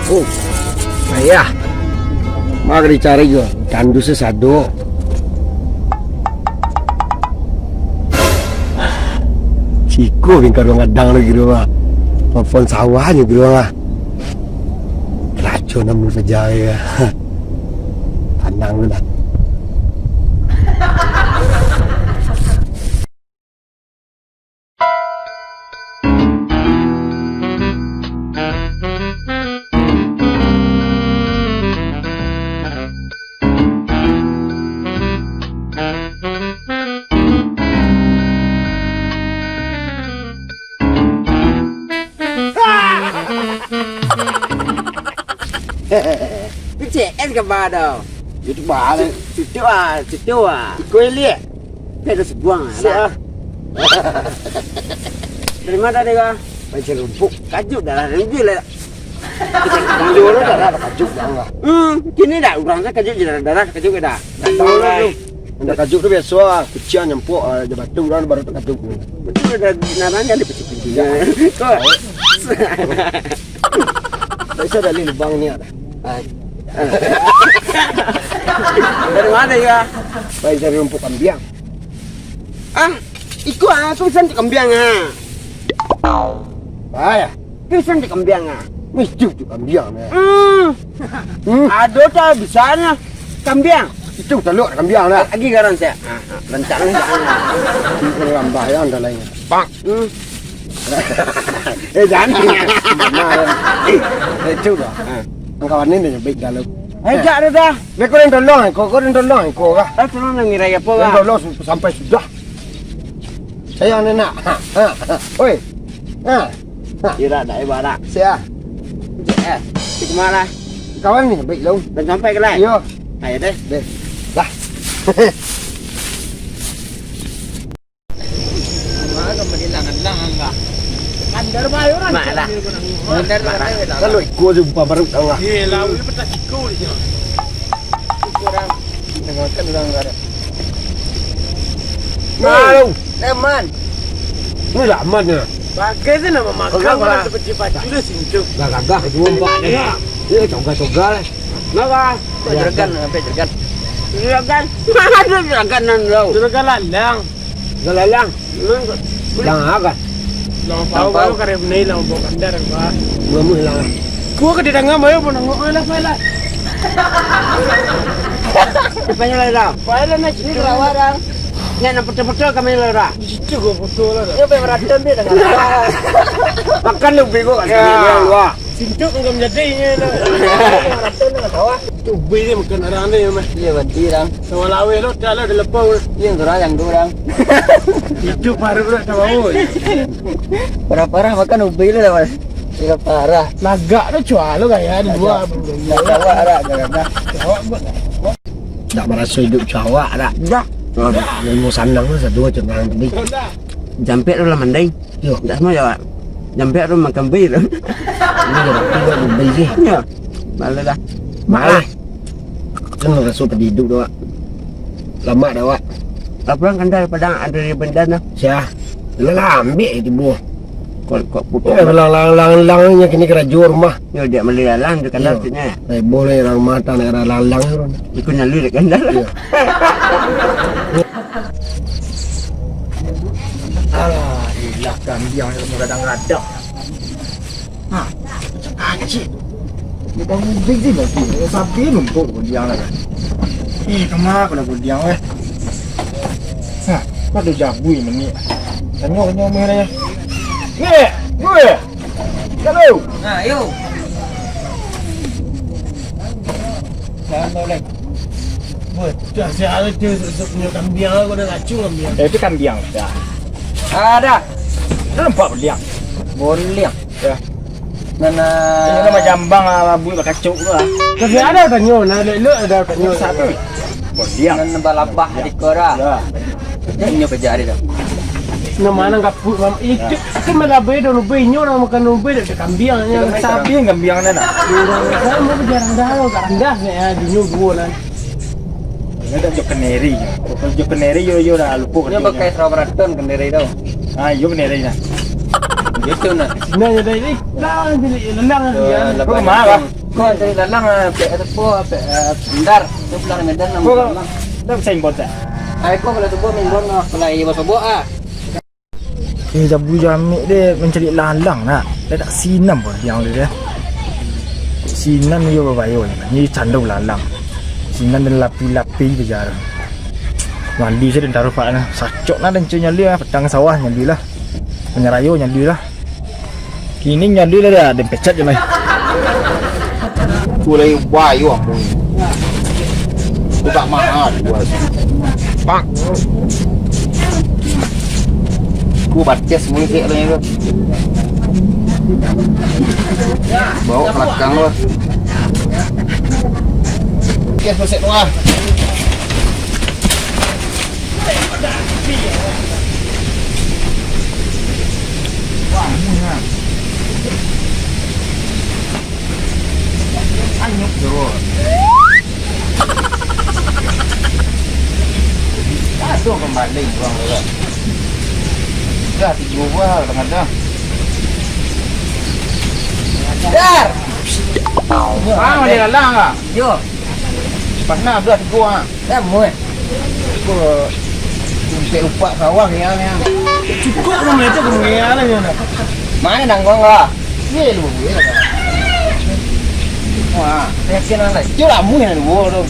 Oh, ayah. Mak dicari yo, tandu sesado. Ciko bingkar ngadang lagi rumah. Telepon sawahnya di rumah. Racun namun saja ya. Tenang lu dah. CS ke ba đâu? Itu balik. Situ ah. Kue lihat. Dia dah sebuang ah. Siapa? Dari mana dia kah? Baca rumput. Kajuk dah lah, lebih lah. Yang dulu dah ada kajuk dah enggak. Kini dah orang saya kajuk je darah kajuk ke dah. Dah tahu lah tu. Ada kajuk tu biasa kecil nyempuk aja batu kan baru tak kajuk. Betul dah namanya dia pecik-pecik. Kau. Biasa dah lubang ni ada. Dari mana ya? Baik dari rumput kambing. Ikut aku pesan di kambing ah. Ayah, Pesan di kambing ah. mesti tu kambing ni. Ada tak bisanya kambing? Itu telur kambing lah. Lagi garan saya. Lencang. Itu rambah yang dah lain. Pak. Jangan. Itu dah. Ang kawan ni dia baik dalam. Jak dah. Kau yang tolong, kau yang tolong, kau kah? Tolong nak ngira apa Yang kah? tolong sampai sudah. Saya ni nak. Oi. Kira dah ibarat. Saya. Di mana? Kawan ni baik long. Dan sampai ke lai? Yo. Ayo deh. Lah. Mana menilangan-langan kah? Andar bayo orang. Malah. Andar bayo. Kalau ikut jumpa baru tahu lah. Yelah, ini petas ikut dia. Kurang. Dengarkan orang ada. Malu. Teman. Ni lah aman ni. Pakai tu nama makan lah. Seperti baju dia sinjuk. Dah gagah jumpa ni. Dia coga-coga lah. Kenapa? Jeragan, sampai jeragan. Jeragan? Mana jeraganan kau? Jeragan lalang. Galalang. Lang agak. Lang pau kare benai lang bo kandar ba. Belum hilang. Gua ke ditangga mayo pun ngok lah pala. Depannya lah dah. Pala na sini rawarang. Nya na foto-foto kami lah dah. Situ gua foto lah. Yo pe maraton dia dengan. Makan lu bego kat sini dia luar. Sinjuk ngam jadinya lah. Maraton lah tawa. Tu beli makan orang ni mah. Iya banti orang. Sama lawe lo dah lah dilepau. Iya yang orang. Itu baru dah tahu. Parah-parah makan ubi lu dah mas. Tidak parah. Lagak tu cuak lo gaya ada dua. Jawa ada karena. Tak merasa hidup Jawa dah. Dah. Ilmu sandang tu satu macam orang tadi. Jampe lu lah mandai. Yo. Tak semua Jawa. Jampe lu makan bir. Ini berarti dah lebih sih. Ya. Malah dah. Malah. Kan rasa tadi hidup dah. Lama dah wak. Laporan kandar padang ada di benda nah. Siah. Lelah ambil itu buah. Kok putus. Lang-lang-lang-langnya kini kena jual rumah. Yo dia melialang di kandar Yo. sini. Boleh orang mata nak lang-lang. Ikut nyalu di kandar. Iya. Alah, kambing yang kadang-kadang. Acik. Dia dah ubik je lagi. Sapi numpuk kudiang lah kan. Kemana kena kudiang eh? Ada jabui ni. Tengok mana ya? Gue. Halo. Nah, yuk. Jangan boleh. Dah saya ada tu punya kambing aku dah ngacung kambing. Itu kambing dah. Ada. Nampak beliang. Boleh. Ya. Nana. Ini nama jambang bui bakacuk tu lah. Tapi ada tanyo, nak ada tanyo Satu. Beliang. Nana balabah di kora. Ya. Jangan kerja hari dah. Nama nang kaput mam itu kan malabai dah lubai nyo nak makan lubai dah kambingnya Sapi yang kambing dah nak. Orang mau jarang dah lo rendah ni di nyo dua lah. Ini dah jok keneri. Jok keneri yo dah lupa. Dia pakai 100 kendiri tau. Yo keneri dah. Itu nak. Nah jadi ini lah jadi lendang dia. Kau marah. Kau dari lalang pe atapo pe bendar. Tu pulang medan nama. Dah saya import tak? Ai kau kalau tu buat mingon lah. Kalau ia bawa buat Jabu jamik dia mencari lalang nak. Dia tak sinam pun yang dia. Sinam ni bawa ni candau lalang. Sinam dan lapi-lapi berjalan. Mandi saya dan taruh pak na. Sacok na dan nyali lah. Petang sawah nyali lah. Penyerayu nyali lah. Kini nyali lah dah. Dan pecat je lah. Tulay wayo mo. Buka mahal. Pak. Ku baca semua sih ada yang bawa belakang lo. Kes masuk tengah. Wah, murah. Anyuk terus. Aduh kembali bang lo. Dah dijual dengan dah. Dar. Ah, dia lalang ah. Yo. Pernah belah gua. Dah muat. Gua tumpe upak sawah yang. Cukup sama itu kemudian lah ni. Mana nanggung lah. Ye lu ye. Wah, Reaksi nang lai. chưa làm mui này vô đâu.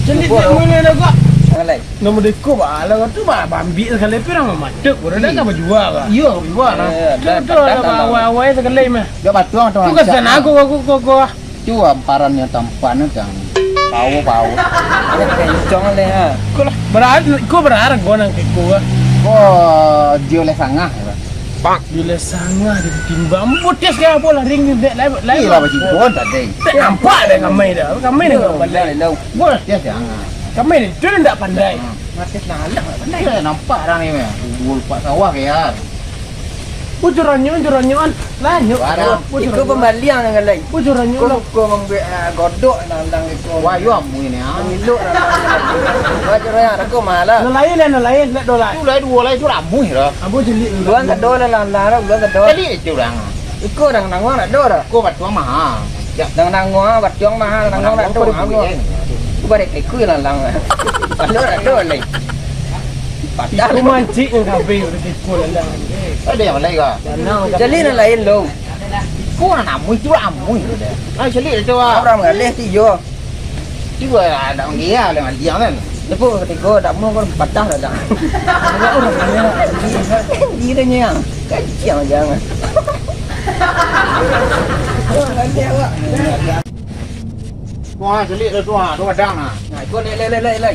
Jadi dia mana nak kau? Nang lai. Nombor dekop ah, lah tu bah bambi sekali perang matuk, orang dah tak berjual lah. Iya, gua nah. Betul lah, awal sekali mah. Dia batuang tu. Tu kesan aku. Cua amparannya tampan kan. Bau. Ada kencong le ha. Kau berharap kau nak kau. Kok dia le sangah. Bila sangat ditimbang putus ke apa lah ring dia lain. Iya lah baju pun tadi. Tak nampak dah kami dah. Kami ni kau pandai. Đâu. Gua dia sangah. Kami ni tu tak pandai. Mati nak lah. Pandai nampak orang ni meh. Gua pak sawah ya. Pujurannya lah nyuk. Iku pembalian nang lai. Pujurannya Kau lah. kau membuat godok nang itu. Wah, yo mui ni ah. Miluk nang. Wajar ya aku malah. Nelayan nak dolai. Tu lai dua lai tu làm mui rồi. Abu jeli. Luang tak do lah lah luang tak do. Jadi tu orang. Iku nang nangwang nak do dah. Kau batuang mah. Ya, Nang nangwang bat jong mahal nangwang nak do. Aku balik iku lang lang. Ano nak do lai. Iku mancik yang kafe udah kikul lah. ada yang lain ke? Jadi nang lain lo. Kau nak mui tu am mui rồi deh. Ah, jadi tu ah. Orang ngalih ti yo. Juga ada orang dia le mal dia kan. Lepo ketika dak mau kon patah dah. Orang ngalih. Dia nya. Kacau jangan. Wah, jadi tu ah, tu kadang ah. Nah, kau lai.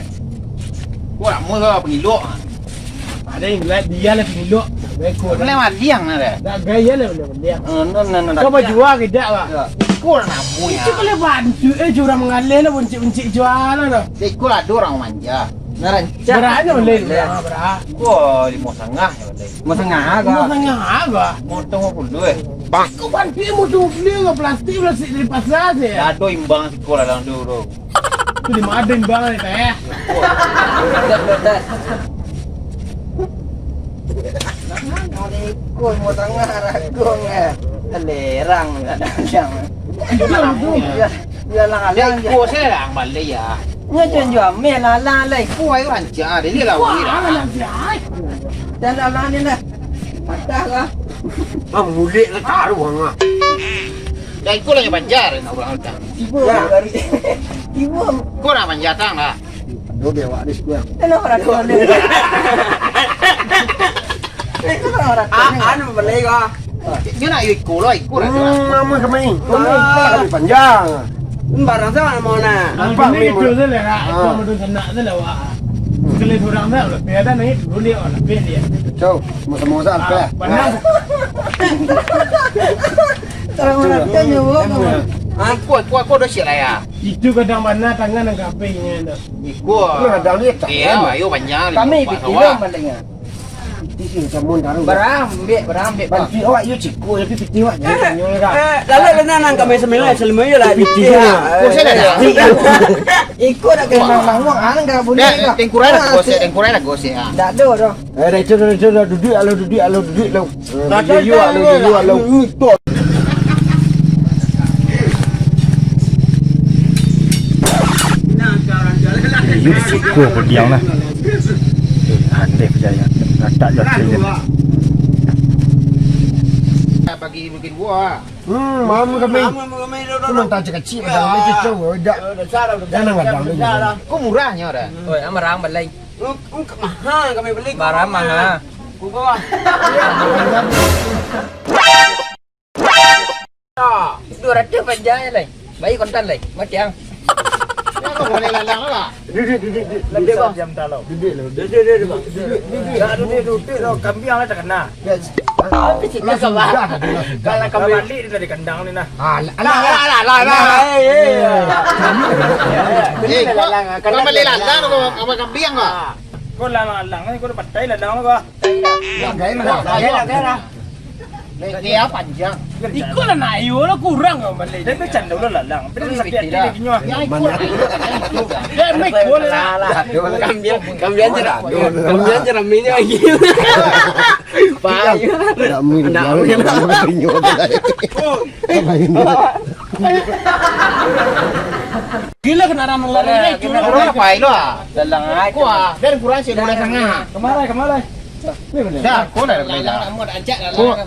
Kau nak mui ke pengilok ah. Ada yang lihat dia lah peniluk. Bekor. Lewat liang lah deh. Dah gaya lah dia. Nah. Kau berjual ke tak lah? Kau nak mui Itu ah. kalau bantu curang mengalir lah buncit jual lah. Jadi kau ada orang manja. Narancak. Berapa boleh? Berapa? Kau 5,5 ya boleh. Mau tengah Kau agak. tengah apa? Motong apa dulu eh. Bang. Kau bantu mu tu beli ke plastik dari pasar je. Ada imbang sekolah dalam dulu. Tu di mana bang ni teh? Dah. Kau mau tengah rakung eh. Lerang ada yang. Dia lang Dia alang. kau saya lang balik ya. Nya jual me la lai. Kau ayo rancang dia lah Wah, wui apa dah. yang siapa? Dan alang ni dah. Patah lah. Mulik lah taruh hang ah. Dan kau lagi banjar nak orang utang. Ibu dari. Ibu. Kau nak banjar tang lah. Dua biar wak dia sekurang. Hello orang tua ni. Itu orang tua. Anu beli kau. Dia nak ikut lah, ikut lah. Nama kami. Kami panjang. Barang sama mau na. Nampak ni tu je lah. Kau mesti kena je lah wah. Kalau orang dah lebih ada ni dulu dia lebih dia. Ciao. Mau sama apa? Pandang. Orang orang tua nyawa. Kau dah siap lah ya. Itu kadang mana tangan yang kapenya tu. Ikut. Lu ada lihat tak? Iya, ayo banjar. Kami bikin lo malingnya. Di Barang ambil. Bantu awak you cikgu tapi piti awak jangan tanya dah. Lalu nang kami sembilan selama lah piti. Kau saya dah. Ikut nak kena Mang anang enggak boleh Dah, enggak. tengkurai dah gosek ah. tak ada dah. Dah duduk alo. You alo. You cikgu apa dia lah. Handai percaya. Tak jatuh dia. Bagi bikin buah. Mam kami. Kami Belum tahu kecil macam ni tu dah. Jangan wadang dulu. Kok murahnya dah. Oi, barang balik. mahal kami beli. Barang mahal. Buka. 200 panjang lai. Bayi kontan lai. Macam. Kau boleh lalang lah. Lebih jam talau. Duduk. Kambing lah tak kena. Kalau kambing balik dia dari kandang ni nah. Kau boleh lalang kau kambing ah. Kau lalang ni kau patai lalang kau. Dia panjang. Ikut lah nak ayu lah kurang kau balik. Dia macam dulu lalang. Tapi sakit dia kinyo. Dia make boleh lah. Kambian cerah minyak lagi. Pak. Gila kena ramai lari ni. Kena kurang apa itu ah? Dalang ai. Kau ah, dan kurang sih boleh sangat. Kemarai. Dah, kau dah boleh lah.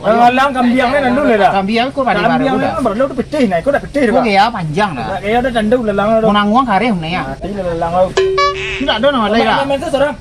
Lalang kambing ni nandu le dah. Kambing kau pada Kambing baru ni dah. baru tu pecah naik. Kau dah pecah Kau dah. gaya panjang dah. Kaya dah nandu lalang dah. Kau nanguang kare hum ni ah. Tidak lalang. Tidak ada nama lain lah. Mana tu seorang?